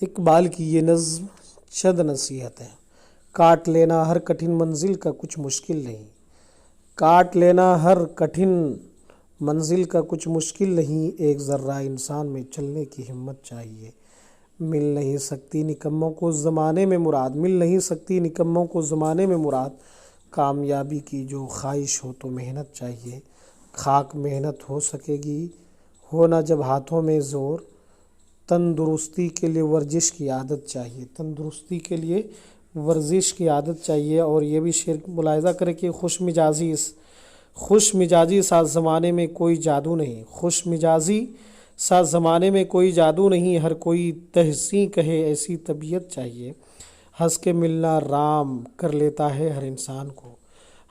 اقبال کی یہ نظم چند نصیحت ہے۔ کاٹ لینا ہر کٹھن منزل کا کچھ مشکل نہیں، کاٹ لینا ہر کٹھن منزل کا کچھ مشکل نہیں، ایک ذرہ انسان میں چلنے کی ہمت چاہیے۔ مل نہیں سکتی نکموں کو زمانے میں مراد، مل نہیں سکتی نکموں کو زمانے میں مراد، کامیابی کی جو خواہش ہو تو محنت چاہیے۔ خاک محنت ہو سکے گی ہونا جب ہاتھوں میں زور، تندرستی کے لیے ورزش کی عادت چاہیے، تندرستی کے لیے ورزش کی عادت چاہیے۔ اور یہ بھی شعر ملاحظہ کرے کہ خوش مزاجی ساز زمانے میں کوئی جادو نہیں، خوش مزاجی ساز زمانے میں کوئی جادو نہیں، ہر کوئی تحسین کہے ایسی طبیعت چاہیے۔ ہنس کے ملنا رام کر لیتا ہے ہر انسان کو،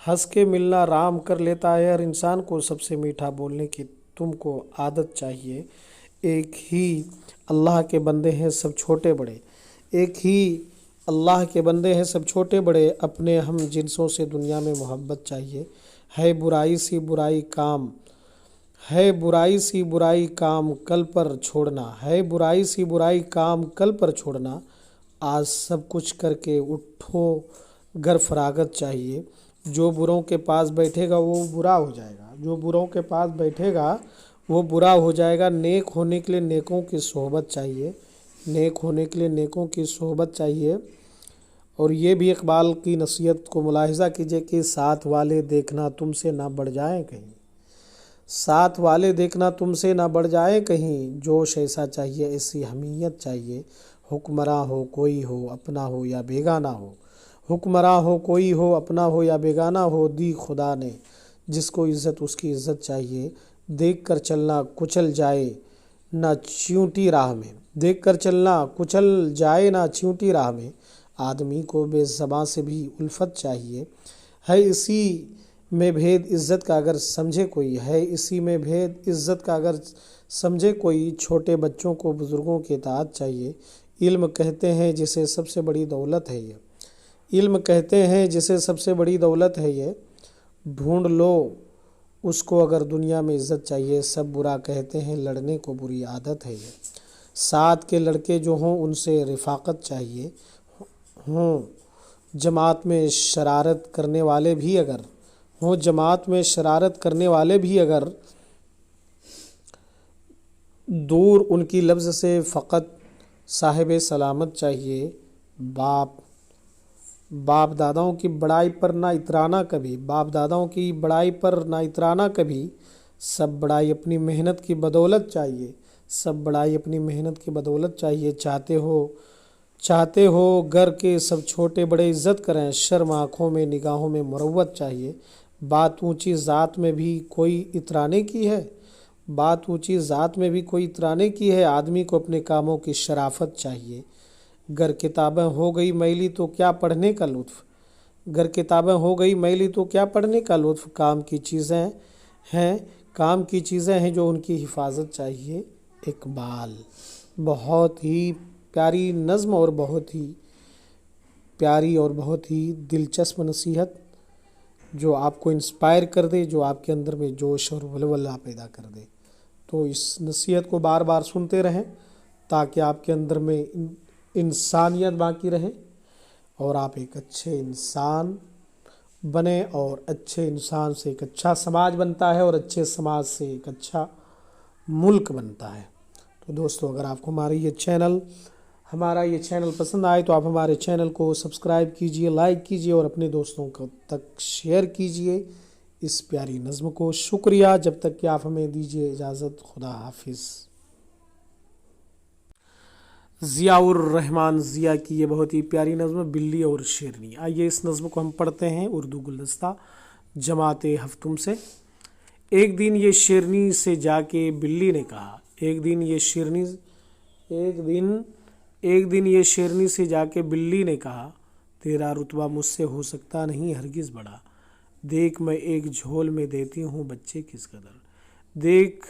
ہنس کے ملنا رام کر لیتا ہے ہر انسان کو، سب سے میٹھا بولنے کی تم کو عادت چاہیے۔ ایک ہی اللہ کے بندے ہیں سب چھوٹے بڑے، ایک ہی اللہ کے بندے ہیں سب چھوٹے بڑے، اپنے ہم جنسوں سے دنیا میں محبت چاہیے۔ ہے برائی سی برائی کام، ہے برائی سی برائی کام کل پر چھوڑنا، ہے برائی سی برائی کام کل پر چھوڑنا، آج سب کچھ کر کے اٹھو گر فراغت چاہیے۔ جو بروں کے پاس بیٹھے گا وہ برا ہو جائے گا، جو بروں کے پاس بیٹھے گا وہ برا ہو جائے گا، نیک ہونے کے لیے نیکوں کی صحبت چاہیے، نیک ہونے کے لیے نیکوں کی صحبت چاہیے۔ اور یہ بھی اقبال کی نصیحت کو ملاحظہ کیجئے کہ ساتھ والے دیکھنا تم سے نہ بڑھ جائیں کہیں، ساتھ والے دیکھنا تم سے نہ بڑھ جائیں کہیں، جوش ایسا چاہیے ایسی حمیت چاہیے، حکمراں ہو کوئی ہو اپنا ہو یا بیگانہ ہو، حکمراں ہو کوئی ہو اپنا ہو یا بیگانہ ہو، دی خدا نے جس کو عزت اس کی عزت چاہیے، دیکھ کر چلنا کچل جائے نہ چیونٹی راہ میں، دیکھ کر چلنا کچل جائے نہ چیونٹی راہ میں، آدمی کو بے زباں سے بھی الفت چاہیے۔ ہے اسی میں بھید عزت کا اگر سمجھے کوئی، ہے اسی میں بھید عزت کا اگر سمجھے کوئی، چھوٹے بچوں کو بزرگوں کی اطاعت چاہیے۔ علم کہتے ہیں جسے سب سے بڑی دولت ہے یہ، علم کہتے ہیں جسے سب سے بڑی دولت ہے یہ، ڈھونڈ لو اس کو اگر دنیا میں عزت چاہیے، سب برا کہتے ہیں لڑنے کو بری عادت ہے یہ، ساتھ کے لڑکے جو ہوں ان سے رفاقت چاہیے، ہوں جماعت میں شرارت کرنے والے بھی اگر، ہوں جماعت میں شرارت کرنے والے بھی اگر، دور ان کی لفظ سے فقط صاحب سلامت چاہیے۔ باپ داداؤں کی بڑائی پر نہ اترانا کبھی، باپ داداؤں کی بڑائی پر نہ اترانا کبھی، سب بڑائی اپنی محنت کی بدولت چاہیے، سب بڑائی اپنی محنت کی بدولت چاہیے۔ چاہتے ہو گھر کے سب چھوٹے بڑے عزت کریں، شرم آنکھوں میں نگاہوں میں مروت چاہیے۔ بات اونچی ذات میں بھی کوئی اترانے کی ہے، بات اونچی ذات میں بھی کوئی اترانے کی ہے، آدمی کو اپنے کاموں کی شرافت چاہیے۔ گر کتابیں ہو گئی میلی تو کیا پڑھنے کا لطف، گر کتابیں ہو گئی میلی تو کیا پڑھنے کا لطف، کام کی چیزیں ہیں جو ان کی حفاظت چاہیے۔ اقبال بہت ہی پیاری نظم اور بہت ہی پیاری اور بہت ہی دلچسپ نصیحت جو آپ کو انسپائر کر دے، جو آپ کے اندر میں جوش اور ولولہ پیدا کر دے۔ تو اس نصیحت کو بار بار سنتے رہیں تاکہ آپ کے اندر میں انسانیت باقی رہے اور آپ ایک اچھے انسان بنے، اور اچھے انسان سے ایک اچھا سماج بنتا ہے اور اچھے سماج سے ایک اچھا ملک بنتا ہے۔ تو دوستو، اگر آپ کو ہمارا یہ چینل پسند آئے تو آپ ہمارے چینل کو سبسکرائب کیجئے، لائک کیجئے اور اپنے دوستوں تک شیئر کیجئے اس پیاری نظم کو۔ شکریہ، جب تک کہ آپ ہمیں دیجئے اجازت، خدا حافظ۔ ضیاء الرحمن ضیاء کی یہ بہت ہی پیاری نظم بلی اور شیرنی۔ آئیے اس نظم کو ہم پڑھتے ہیں اردو گلدستہ جماعت ہفتم سے۔ ایک دن یہ شیرنی سے جا کے بلی نے کہا، ایک دن یہ شیرنی سے جا کے بلی نے کہا، تیرا رتبہ مجھ سے ہو سکتا نہیں ہرگز بڑا، دیکھ میں ایک جھول میں دیتی ہوں بچے کس قدر، دیکھ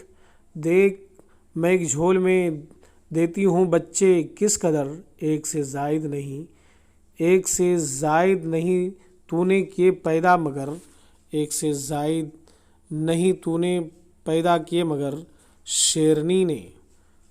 میں ایک جھول میں دیتی ہوں بچے کس قدر، ایک سے زائد نہیں تو نے کیے پیدا مگر، ایک سے زائد نہیں تو نے پیدا کیے مگر،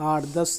8-10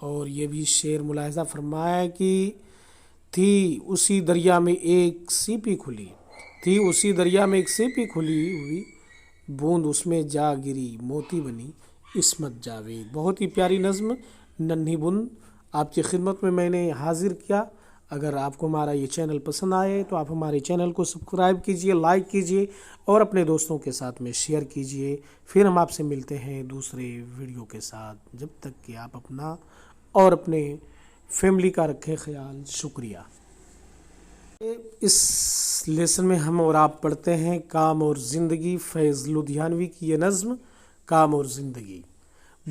اور یہ بھی شعر ملاحظہ فرمایا کہ تھی اسی دریا میں ایک سیپی کھلی، تھی اسی دریا میں ایک سیپی کھلی ہوئی، بوند اس میں جا گری موتی بنی عصمت جاوید۔ بہت ہی پیاری نظم ننھی بند آپ کی خدمت میں نے حاضر کیا۔ اگر آپ کو ہمارا یہ چینل پسند آئے تو آپ ہمارے چینل کو سبسکرائب کیجئے، لائک کیجئے اور اپنے دوستوں کے ساتھ میں شیئر کیجئے۔ پھر ہم آپ سے ملتے ہیں دوسرے ویڈیو کے ساتھ، جب تک کہ آپ اپنا اور اپنے فیملی کا رکھیں خیال۔ شکریہ۔ اس لیسن میں ہم اور آپ پڑھتے ہیں کام اور زندگی، فیض لدھیانوی کی یہ نظم کام اور زندگی۔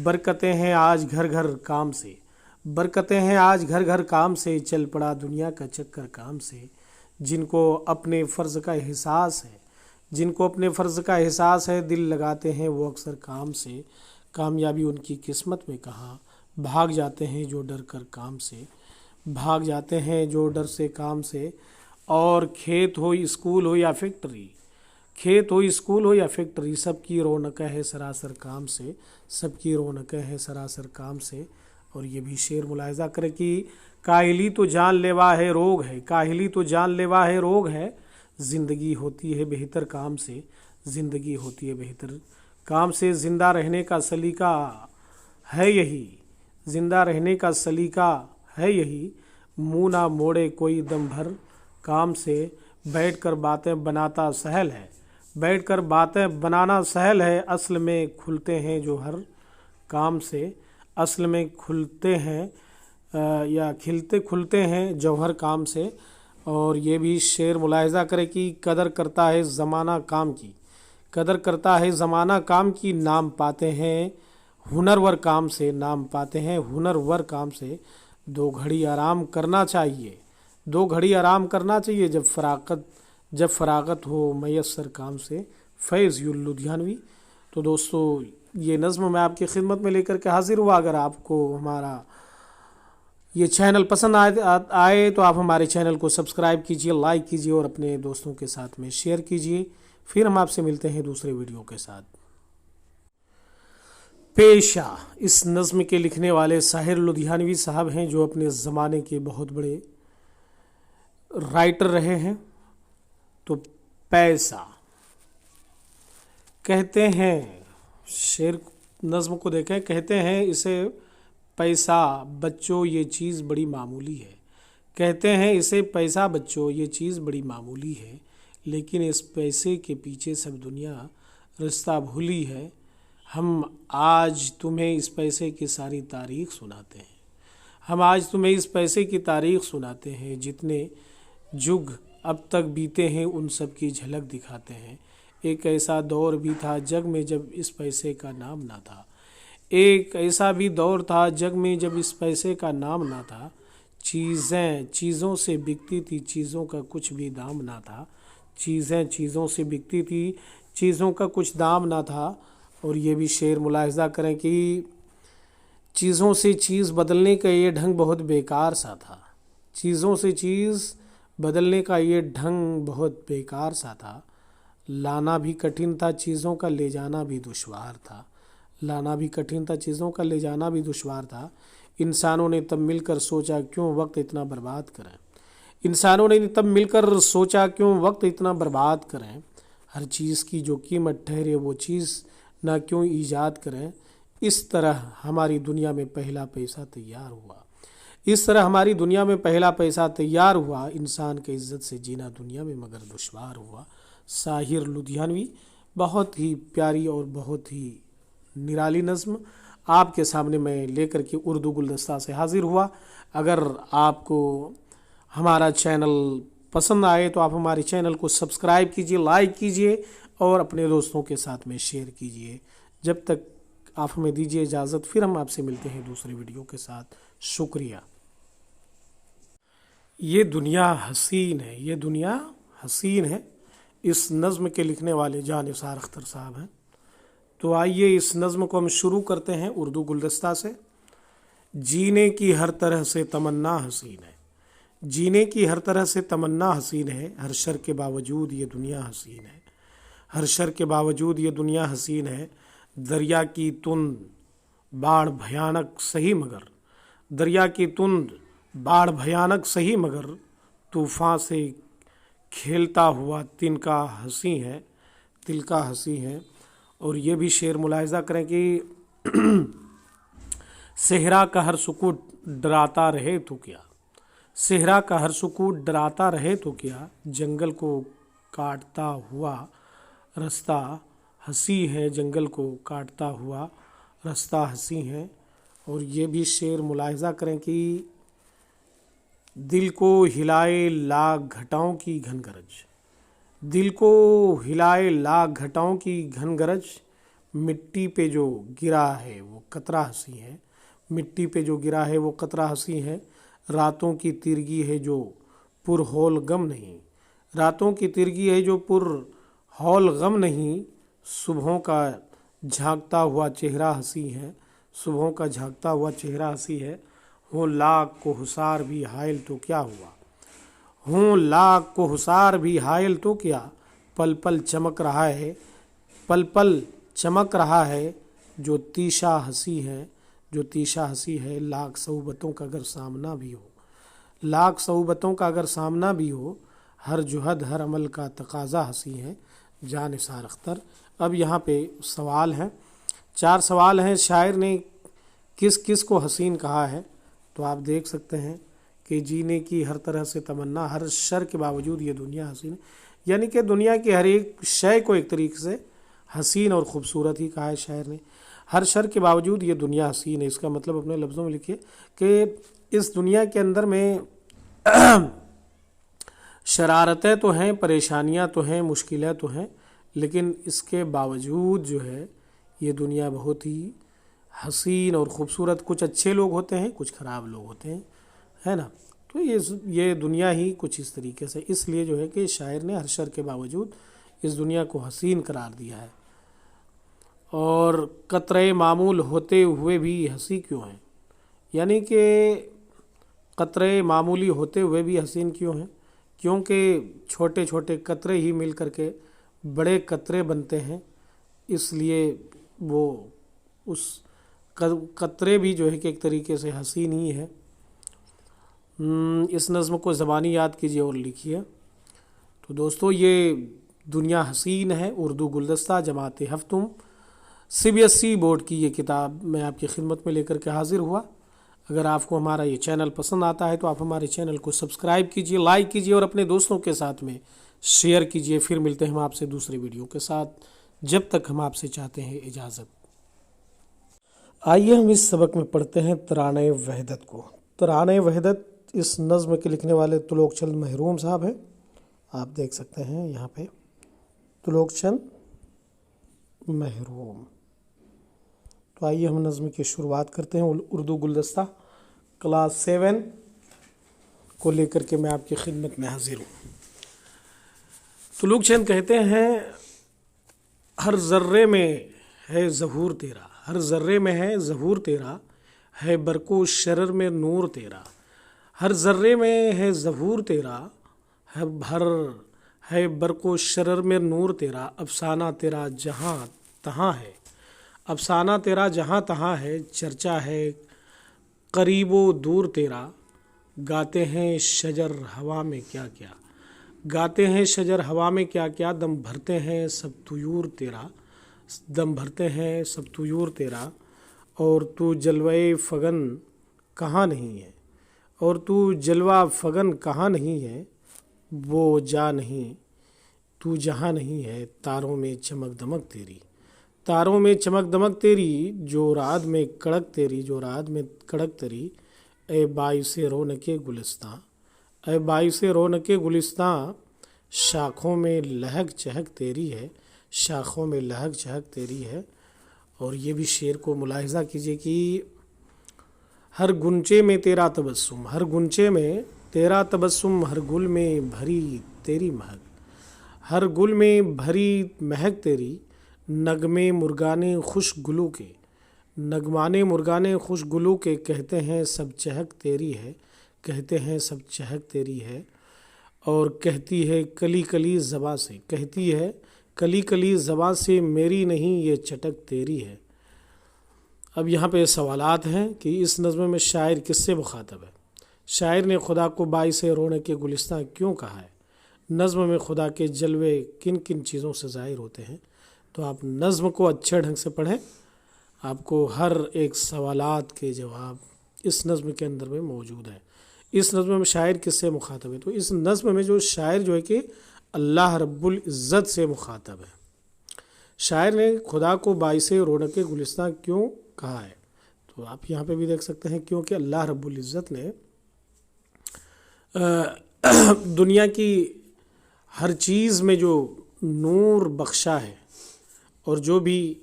برکتیں ہیں آج گھر گھر کام سے، برکتیں ہیں آج گھر گھر کام سے، چل پڑا دنیا کا چکر کام سے۔ جن کو اپنے فرض کا احساس ہے، جن کو اپنے فرض کا احساس ہے، دل لگاتے ہیں وہ اکثر کام سے۔ کامیابی ان کی قسمت میں کہاں، بھاگ جاتے ہیں جو ڈر کر کام سے، بھاگ جاتے ہیں جو ڈر سے کام سے۔ اور کھیت ہو اسکول ہو یا فیکٹری، کھیت ہو اسکول ہو یا فیکٹری، سب کی رونقیں ہے سراسر کام سے، سب کی رونقیں ہے سراسر کام سے۔ اور یہ بھی شعر ملاحظہ کرے کہ کاہلی تو جان لیوا ہے روگ ہے، کاہلی تو جان لیوا ہے روگ ہے، زندگی ہوتی ہے بہتر کام سے، زندگی ہوتی ہے بہتر کام سے۔ زندہ رہنے کا سلیقہ ہے یہی، زندہ رہنے کا سلیقہ ہے یہی، منہ نہ موڑے کوئی دم بھر کام سے۔ بیٹھ کر باتیں بناتا سہل ہے، بیٹھ کر باتیں بنانا سہل ہے، اصل میں کھلتے ہیں جو ہر کام سے، اصل میں کھلتے ہیں یا کھلتے کھلتے ہیں جوہر کام سے۔ اور یہ بھی شعر ملاحظہ کرے کہ قدر کرتا ہے زمانہ کام کی، قدر کرتا ہے زمانہ کام کی، نام پاتے ہیں ہنرور کام سے، نام پاتے ہیں ہنرور کام سے۔ دو گھڑی آرام کرنا چاہیے، دو گھڑی آرام کرنا چاہیے، جب فراغت ہو میسر کام سے۔ فیض لدھیانوی۔ تو دوستو یہ نظم میں آپ کی خدمت میں لے کر کے حاضر ہوا۔ اگر آپ کو ہمارا یہ چینل پسند آئے تو آپ ہمارے چینل کو سبسکرائب کیجئے، لائک کیجئے اور اپنے دوستوں کے ساتھ میں شیئر کیجئے۔ پھر ہم آپ سے ملتے ہیں دوسرے ویڈیو کے ساتھ۔ پیشہ، اس نظم کے لکھنے والے ساحر لدھیانوی صاحب ہیں، جو اپنے زمانے کے بہت بڑے رائٹر رہے ہیں۔ تو پیسہ کہتے ہیں، شعر نظم کو دیکھیں، کہتے ہیں اسے پیسہ بچوں یہ چیز بڑی معمولی ہے، کہتے ہیں اسے پیسہ بچوں یہ چیز بڑی معمولی ہے، لیکن اس پیسے کے پیچھے سب دنیا رستہ بھولی ہے۔ ہم آج تمہیں اس پیسے کی ساری تاریخ سناتے ہیں، ہم آج تمہیں اس پیسے کی تاریخ سناتے ہیں، جتنے جگ اب تک بیتے ہیں ان سب کی جھلک دکھاتے ہیں۔ ایک ایسا دور بھی تھا جگ میں جب اس پیسے کا نام نہ تھا، ایک ایسا بھی دور تھا جگ میں جب اس پیسے کا نام نہ تھا، چیزوں سے بکتی تھی، چیزوں کا کچھ بھی دام نہ تھا، چیزیں چیزوں سے بکتی تھی، چیزوں کا کچھ دام نہ تھا۔ اور یہ بھی شعر ملاحظہ کریں کہ چیزوں سے چیز بدلنے کا یہ ڈھنگ بہت بیکار سا تھا، چیزوں سے چیز بدلنے کا یہ ڈھنگ بہت بیکار سا تھا، لانا بھی کٹھن تھا چیزوں کا لے جانا بھی دشوار تھا، لانا بھی کٹھن تھا چیزوں کا لے جانا بھی دشوار تھا۔ انسانوں نے تب مل کر سوچا کیوں وقت اتنا برباد کریں، انسانوں نے تب مل کر سوچا کیوں وقت اتنا برباد کریں، ہر چیز کی جو قیمت ٹھہرے وہ چیز نہ کیوں ایجاد کریں۔ اس طرح ہماری دنیا میں پہلا پیسہ تیار ہوا، اس طرح ہماری دنیا میں پہلا پیسہ تیار ہوا، انسان کے عزت سے جینا دنیا میں مگر دشوار ہوا۔ ساحر لدھیانوی۔ بہت ہی پیاری اور بہت ہی نرالی نظم آپ کے سامنے میں لے کر کے اردو گلدستہ سے حاضر ہوا۔ اگر آپ کو ہمارا چینل پسند آئے تو آپ ہمارے چینل کو سبسکرائب کیجئے، لائک کیجئے اور اپنے دوستوں کے ساتھ میں شیئر کیجئے۔ جب تک آپ ہمیں دیجئے اجازت، پھر ہم آپ سے ملتے ہیں دوسرے ویڈیو کے ساتھ۔ شکریہ۔ یہ دنیا حسین ہے، یہ دنیا حسین ہے، اس نظم کے لکھنے والے جانثار اختر صاحب ہیں۔ تو آئیے اس نظم کو ہم شروع کرتے ہیں اردو گلدستہ سے۔ جینے کی ہر طرح سے تمنا حسین ہے، جینے کی ہر طرح سے تمنا حسین ہے، ہر شر کے باوجود یہ دنیا حسین ہے، ہر شر کے باوجود یہ دنیا حسین ہے۔ دریا کی تند باڑھ بھیانک سہی مگر دریا کی تند باڑھ بھیانک سہی مگر طوفان سے کھیلتا ہوا تنکا ہنسی ہے، دل کا ہنسی ہے۔ اور یہ بھی شعر ملاحظہ کریں کہ صحرا کا ہر سکوت ڈراتا رہے تو کیا، صحرا کا ہر سکوت ڈراتا رہے تو کیا، جنگل کو کاٹتا ہوا رستہ ہنسی ہے، جنگل کو کاٹتا ہوا رستہ ہنسی ہے۔ اور یہ بھی شعر ملاحظہ کریں کہ دل کو ہلائے لاکھ گھٹاؤں کی گھن گرج، دل کو ہلائے لاکھ گھٹاؤں کی گھن گرج، مٹی پہ جو گرا ہے وہ قطرہ ہنسی ہے، مٹی پہ جو گرا ہے وہ قطرہ ہنسی ہے۔ راتوں کی تیرگی ہے جو پر ہول غم نہیں، راتوں کی تیرگی ہے جو پر ہول غم نہیں، صبحوں کا جھانکتا ہوا چہرہ ہنسی ہے، صبحوں کا جھانکتا ہوا چہرہ ہنسی ہے۔ ہوں لاکھ کو حصار بھی حائل تو کیا ہوا، ہوں لاکھ کو حصار بھی حائل تو کیا، پل پل چمک رہا ہے، پل پل چمک رہا ہے، جو تیشا ہنسی ہے، جو تیشا ہنسی ہے۔ لاکھ صعوبتوں کا اگر سامنا بھی ہو، لاکھ صعوبتوں کا اگر سامنا بھی ہو، ہر جہد ہر عمل کا تقاضا ہنسی ہے، جاں نثار اختر۔ اب یہاں پہ سوال ہیں، 4 سوال ہیں۔ شاعر نے کس کس کو حسین کہا ہے؟ تو آپ دیکھ سکتے ہیں کہ جینے کی ہر طرح سے تمنا، ہر شر کے باوجود یہ دنیا حسین ہے، یعنی کہ دنیا کی ہر ایک شے کو ایک طریقے سے حسین اور خوبصورت ہی کہا ہے شاعر نے۔ ہر شر کے باوجود یہ دنیا حسین ہے، اس کا مطلب اپنے لفظوں میں لکھیے کہ اس دنیا کے اندر میں شرارتیں تو ہیں، پریشانیاں تو ہیں، مشکلیں تو ہیں، لیکن اس کے باوجود جو ہے یہ دنیا بہت ہی حسین اور خوبصورت۔ کچھ اچھے لوگ ہوتے ہیں، کچھ خراب لوگ ہوتے ہیں، ہے نا۔ تو یہ دنیا ہی کچھ اس طریقے سے، اس لیے جو ہے کہ شاعر نے ہر شر کے باوجود اس دنیا کو حسین قرار دیا ہے۔ اور قطرے معمول ہوتے ہوئے بھی ہنسی کیوں ہیں، یعنی کہ قطرے معمولی ہوتے ہوئے بھی حسین کیوں ہیں؟ کیونکہ چھوٹے چھوٹے قطرے ہی مل کر کے بڑے قطرے بنتے ہیں، اس لیے وہ اس قطرے بھی جو ہے کہ ایک طریقے سے حسین ہی ہے۔ اس نظم کو زبانی یاد کیجیے اور لکھیے۔ تو دوستو یہ دنیا حسین ہے، اردو گلدستہ جماعت ہفتم CBSE بورڈ کی یہ کتاب میں آپ کی خدمت میں لے کر کے حاضر ہوا۔ اگر آپ کو ہمارا یہ چینل پسند آتا ہے تو آپ ہمارے چینل کو سبسکرائب کیجیے، لائک کیجیے اور اپنے دوستوں کے ساتھ میں شیئر کیجیے۔ پھر ملتے ہیں ہم آپ سے دوسرے ویڈیو کے ساتھ، جب تک ہم آپ سے چاہتے ہیں اجازت۔ آئیے ہم اس سبق میں پڑھتے ہیں ترانۂ وحدت کو۔ ترانۂ وحدت اس نظم کے لکھنے والے تلوک چند محروم صاحب ہیں، آپ دیکھ سکتے ہیں یہاں پہ تلوک چند محروم۔ تو آئیے ہم نظم کی شروعات کرتے ہیں۔ اردو گلدستہ کلاس 7 کو لے کر کے میں آپ کی خدمت میں حاضر ہوں۔ تلوک چند کہتے ہیں ہر ذرے میں ہے ظہور تیرا، ہر ذرے میں ہے ظہور تیرا، ہے برق و شرر میں نور تیرا، ہر ذرے میں ہے ظہور تیرا، ہے برق و شرر میں نور تیرا، افسانہ تیرا جہاں تہاں ہے، افسانہ تیرا جہاں تہاں ہے، چرچا ہے قریب و دور تیرا، گاتے ہیں شجر ہوا میں کیا کیا، گاتے ہیں شجر ہوا میں کیا کیا، دم بھرتے ہیں سب طیور تیرا، دم بھرتے ہیں سب طیور تیرا، اور تو جلوہ فگن کہاں نہیں ہے، اور تو جلوہ فگن کہاں نہیں ہے، وہ جا نہیں تو جہاں نہیں ہے، تاروں میں چمک دمک تیری، تاروں میں چمک دمک تیری، جو رات میں کڑک تیری، جو رات میں کڑک تیری، اے باعث رونق گلستاں، اے باعث رونق گلستاں، شاخوں میں لہک چہک تیری ہے، شاخوں میں لہک چہک تیری ہے۔ اور یہ بھی شعر کو ملاحظہ کیجیے کہ ہر گنچے میں تیرا تبسم، ہر گنچے میں تیرا تبسم، ہر گل میں بھری تیری مہک، ہر گل میں بھری مہک تیری، نغمے مرغانے خوش گلو کے، نغمانے مرغانے خوش گلو کے، کہتے ہیں سب چہک تیری ہے، کہتے ہیں سب چہک تیری ہے۔ اور کہتی ہے کلی کلی زباں سے، کہتی ہے کلی کلی زباں سے، میری نہیں یہ چٹک تیری ہے۔ اب یہاں پہ سوالات ہیں کہ اس نظم میں شاعر کس سے مخاطب ہے؟ شاعر نے خدا کو باعث رونق گلستاں کیوں کہا ہے؟ نظم میں خدا کے جلوے کن کن چیزوں سے ظاہر ہوتے ہیں؟ تو آپ نظم کو اچھے ڈھنگ سے پڑھیں، آپ کو ہر ایک سوالات کے جواب اس نظم کے اندر میں موجود ہے۔ اس نظم میں شاعر کس سے مخاطب ہے؟ تو اس نظم میں جو شاعر جو ہے کہ اللہ رب العزت سے مخاطب ہے۔ شاعر نے خدا کو باعث رونق گلستاں کیوں کہا ہے؟ تو آپ یہاں پہ بھی دیکھ سکتے ہیں کیونکہ اللہ رب العزت نے دنیا کی ہر چیز میں جو نور بخشا ہے، اور جو بھی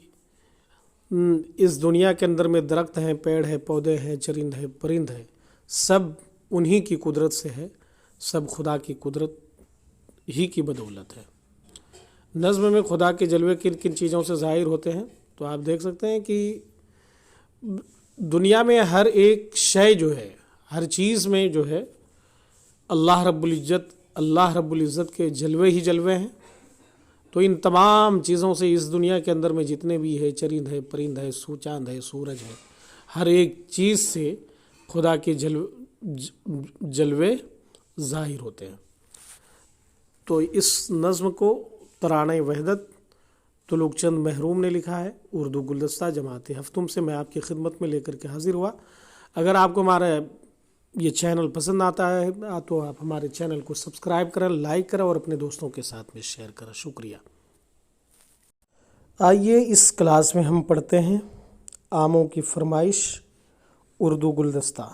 اس دنیا کے اندر میں درخت ہیں، پیڑ ہیں، پودے ہیں، چرند ہیں، پرند ہیں، سب انہی کی قدرت سے ہے، سب خدا کی قدرت ہی کی بدولت ہے۔ نظم میں خدا کے جلوے کن کن چیزوں سے ظاہر ہوتے ہیں؟ تو آپ دیکھ سکتے ہیں کہ دنیا میں ہر ایک شے جو ہے، ہر چیز میں جو ہے اللہ رب العزت کے جلوے ہی جلوے ہیں۔ تو ان تمام چیزوں سے اس دنیا کے اندر میں جتنے بھی ہے، چرند ہے، پرند ہے، چاند ہے، سورج ہے، ہر ایک چیز سے خدا کے جلوے ظاہر ہوتے ہیں۔ تو اس نظم کو ترانۂ وحدت طلوق چند محروم نے لکھا ہے، اردو گلدستہ جماعت ہفتم سے میں آپ کی خدمت میں لے کر کے حاضر ہوا۔ اگر آپ کو ہمارا یہ چینل پسند آتا ہے تو آپ ہمارے چینل کو سبسکرائب کریں، لائک کریں اور اپنے دوستوں کے ساتھ میں شیئر کریں۔ شکریہ۔ آئیے اس کلاس میں ہم پڑھتے ہیں آموں کی فرمائش اردو گلدستہ،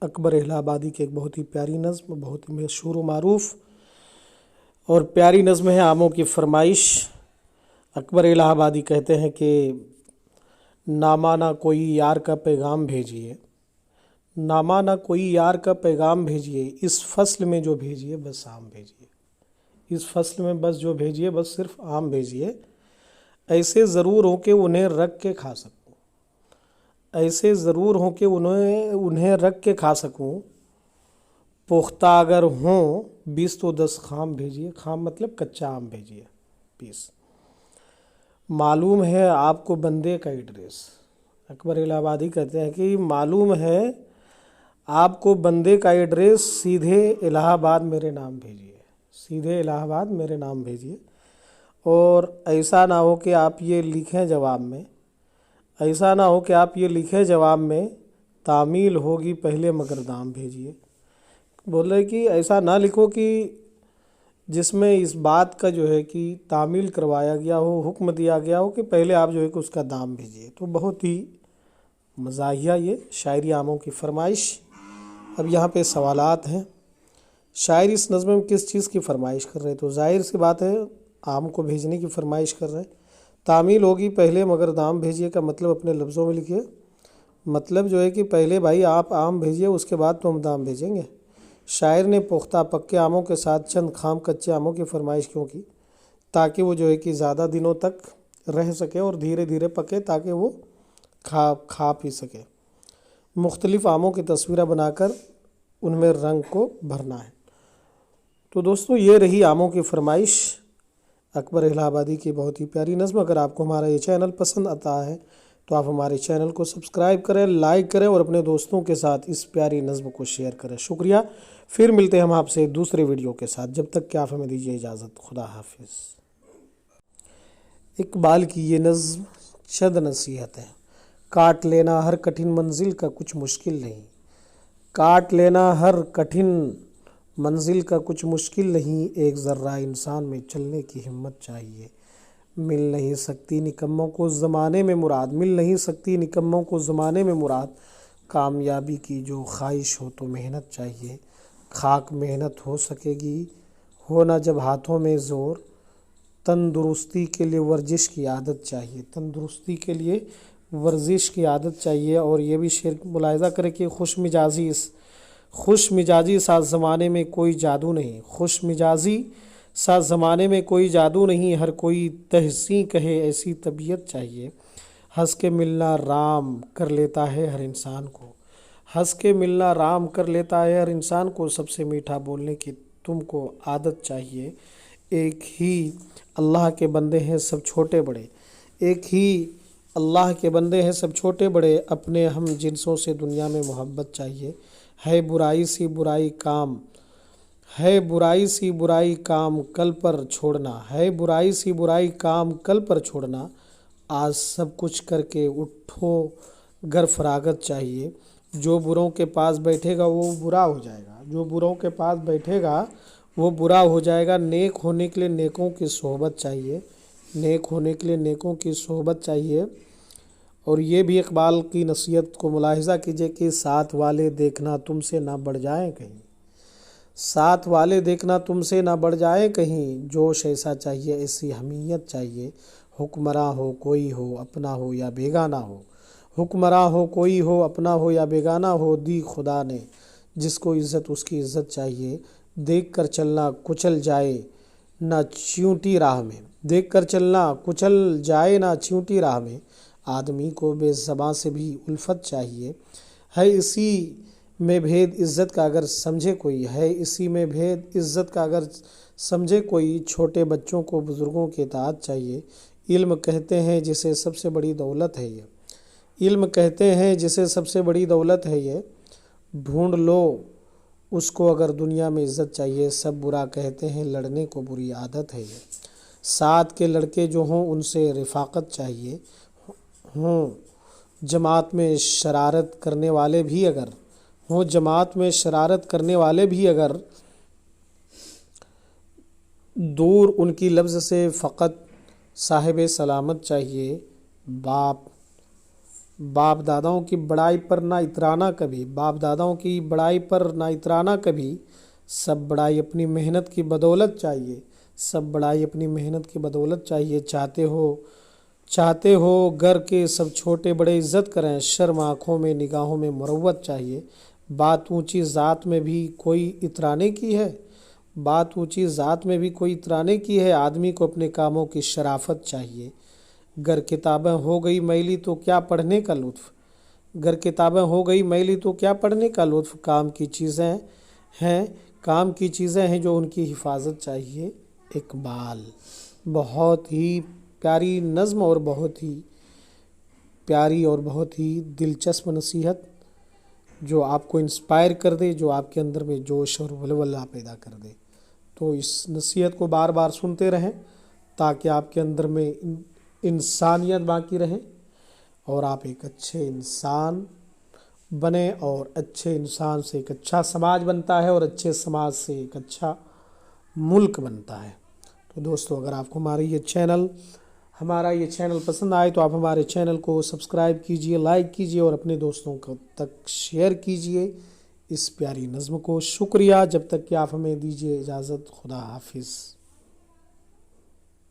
اکبر الہ آبادی کی ایک بہت ہی پیاری نظم، بہت ہی مشہور و معروف اور پیاری نظم ہے آموں کی فرمائش۔ اکبر الہ آبادی کہتے ہیں کہ نامانا کوئی یار کا پیغام بھیجیے، نامانا کوئی یار کا پیغام بھیجیے، اس فصل میں جو بھیجیے بس آم بھیجیے، اس فصل میں بس جو بھیجیے بس صرف آم بھیجیے، ایسے ضرور ہوں کہ انہیں رکھ کے کھا سکوں، ایسے ضرور ہوں کہ انہیں رکھ کے کھا سکوں، پختہ اگر ہوں 20 تو 10 خام بھیجیے، خام مطلب کچا آم بھیجیے 20۔ معلوم ہے آپ کو بندے کا ایڈریس، اکبر الہ آبادی کہتے ہیں کہ معلوم ہے آپ کو بندے کا ایڈریس، سیدھے الہ آباد میرے نام بھیجیے، سیدھے الہ آباد میرے نام بھیجیے، اور ایسا نہ ہو کہ آپ یہ لکھیں جواب میں، ایسا نہ ہو کہ آپ یہ لکھیں جواب میں تعمیل ہوگی پہلے مگر دام بھیجیے۔ بول رہے کہ ایسا نہ لکھو کہ جس میں اس بات کا جو ہے کہ تعمیل کروایا گیا ہو، حکم دیا گیا ہو کہ پہلے آپ جو ہے کہ اس کا دام بھیجیے۔ تو بہت ہی مزاحیہ یہ شاعری آموں کی فرمائش۔ اب یہاں پہ سوالات ہیں، شاعر اس نظم میں کس چیز کی فرمائش کر رہے ہیں؟ تو ظاہر سی بات ہے آم کو بھیجنے کی فرمائش کر رہے ہیں۔ تعمیل ہوگی پہلے مگر دام بھیجیے کا مطلب اپنے لفظوں میں لکھیے، مطلب جو ہے کہ پہلے بھائی آپ آم بھیجیے، اس کے بعد تو ہم دام بھیجیں گے۔ شاعر نے پختہ پکے آموں کے ساتھ چند خام کچے آموں کی فرمائش کیوں کی؟ تاکہ وہ جو ہے کہ زیادہ دنوں تک رہ سکے اور دھیرے دھیرے پکے، تاکہ وہ کھا پی سکے۔ مختلف آموں کی تصویریں بنا کر ان میں رنگ کو بھرنا ہے۔ تو دوستو یہ رہی آموں کی فرمائش، اکبر الہ آبادی کی بہت ہی پیاری نظم۔ اگر آپ کو ہمارا یہ چینل پسند آتا ہے تو آپ ہمارے چینل کو سبسکرائب کریں، لائک کریں اور اپنے دوستوں کے ساتھ اس پیاری نظم کو شیئر کریں۔ شکریہ۔ پھر ملتے ہیں ہم آپ سے دوسرے ویڈیو کے ساتھ، جب تک کہ آپ ہمیں دیجیے اجازت۔ خدا حافظ۔ اقبال کی یہ نظم چند نصیحت ہے۔ کاٹ لینا ہر کٹھن منزل کا کچھ مشکل نہیں، کاٹ لینا ہر کٹھن منزل کا کچھ مشکل نہیں، ایک ذرہ انسان میں چلنے کی ہمت چاہیے۔ مل نہیں سکتی نکموں کو زمانے میں مراد، مل نہیں سکتی نکموں کو زمانے میں مراد، کامیابی کی جو خواہش ہو تو محنت چاہیے، خاک محنت ہو سکے گی ہونا جب ہاتھوں میں زور، تندرستی کے لیے ورزش کی عادت چاہیے، تندرستی کے لیے ورزش کی عادت چاہیے۔ اور یہ بھی شعر ملاحظہ کرے کہ خوش مزاجی ساز زمانے میں کوئی جادو نہیں، خوش مزاجی ساز زمانے میں کوئی جادو نہیں، ہر کوئی تحسین کہے ایسی طبیعت چاہیے، ہنس کے ملنا رام کر لیتا ہے ہر انسان کو، ہنس کے ملنا رام کر لیتا ہے ہر انسان کو، سب سے میٹھا بولنے کی تم کو عادت چاہیے، ایک ہی اللہ کے بندے ہیں سب چھوٹے بڑے، ایک ہی اللہ کے بندے ہیں سب چھوٹے بڑے، اپنے ہم جنسوں سے دنیا میں محبت چاہیے۔ ہے برائی سی برائی کام ہے برائی سی برائی کام کل پر چھوڑنا، ہے برائی سی برائی کام کل پر چھوڑنا، آج سب کچھ کر کے اٹھو گر فراغت چاہیے۔ جو بروں کے پاس بیٹھے گا وہ برا ہو جائے گا، جو بروں کے پاس بیٹھے گا وہ برا ہو جائے گا۔ نیک ہونے کے لیے نیکوں کی صحبت چاہیے، نیک ہونے کے لیے نیکوں کی صحبت چاہیے۔ اور یہ بھی اقبال کی نصیحت کو ملاحظہ کیجیے کہ ساتھ والے دیکھنا تم سے نہ بڑھ جائیں کہیں، ساتھ والے دیکھنا تم سے نہ بڑھ جائیں کہیں، جوش ایسا چاہیے ایسی حمیت چاہیے، حکمراں ہو کوئی ہو اپنا ہو یا بیگانہ ہو، حکمراں ہو کوئی ہو اپنا ہو یا بیگانہ ہو، دی خدا نے جس کو عزت اس کی عزت چاہیے، دیکھ کر چلنا کچل جائے نہ چیونٹی راہ میں، دیکھ کر چلنا کچل جائے نہ چیونٹی راہ میں، آدمی کو بے زباں سے بھی الفت چاہیے، ہے اسی میں بھید عزت کا اگر سمجھے کوئی، ہے اسی میں بھید عزت کا اگر سمجھے کوئی، چھوٹے بچوں کو بزرگوں کی اطاعت چاہیے، علم کہتے ہیں جسے سب سے بڑی دولت ہے یہ، علم کہتے ہیں جسے سب سے بڑی دولت ہے یہ، ڈھونڈ لو اس کو اگر دنیا میں عزت چاہیے، سب برا کہتے ہیں لڑنے کو بری عادت ہے یہ، ساتھ کے لڑکے جو ہوں ان سے رفاقت چاہیے، ہوں جماعت میں شرارت کرنے والے بھی اگر جماعت میں شرارت کرنے والے بھی اگر، دور ان کی لفظ سے فقط صاحب سلامت چاہیے، باپ داداؤں کی بڑائی پر نہ اترانا کبھی، باپ داداؤں کی بڑائی پر نہ اترانا کبھی، سب بڑائی اپنی محنت کی بدولت چاہیے، سب بڑائی اپنی محنت کی بدولت چاہیے، چاہتے ہو گھر کے سب چھوٹے بڑے عزت کریں، شرم آنکھوں میں نگاہوں میں مروت چاہیے، بات اونچی ذات میں بھی کوئی اترانے کی ہے، بات اونچی ذات میں بھی کوئی اترانے کی ہے، آدمی کو اپنے کاموں کی شرافت چاہیے، گر کتابیں ہو گئی میلی تو کیا پڑھنے کا لطف، گر کتابیں ہو گئی میلی تو کیا پڑھنے کا لطف، کام کی چیزیں ہیں جو ان کی حفاظت چاہیے۔ اقبال، بہت ہی پیاری نظم اور بہت ہی پیاری اور بہت ہی دلچسپ نصیحت جو آپ کو انسپائر کر دے، جو آپ کے اندر میں جوش اور ولولہ پیدا کر دے۔ تو اس نصیحت کو بار بار سنتے رہیں تاکہ آپ کے اندر میں انسانیت باقی رہے اور آپ ایک اچھے انسان بنے، اور اچھے انسان سے ایک اچھا سماج بنتا ہے اور اچھے سماج سے ایک اچھا ملک بنتا ہے۔ تو دوستو، اگر آپ کو ہمارا یہ چینل پسند آئے تو آپ ہمارے چینل کو سبسکرائب کیجئے، لائک کیجئے اور اپنے دوستوں تک شیئر کیجئے اس پیاری نظم کو۔ شکریہ، جب تک کہ آپ ہمیں دیجئے اجازت، خدا حافظ۔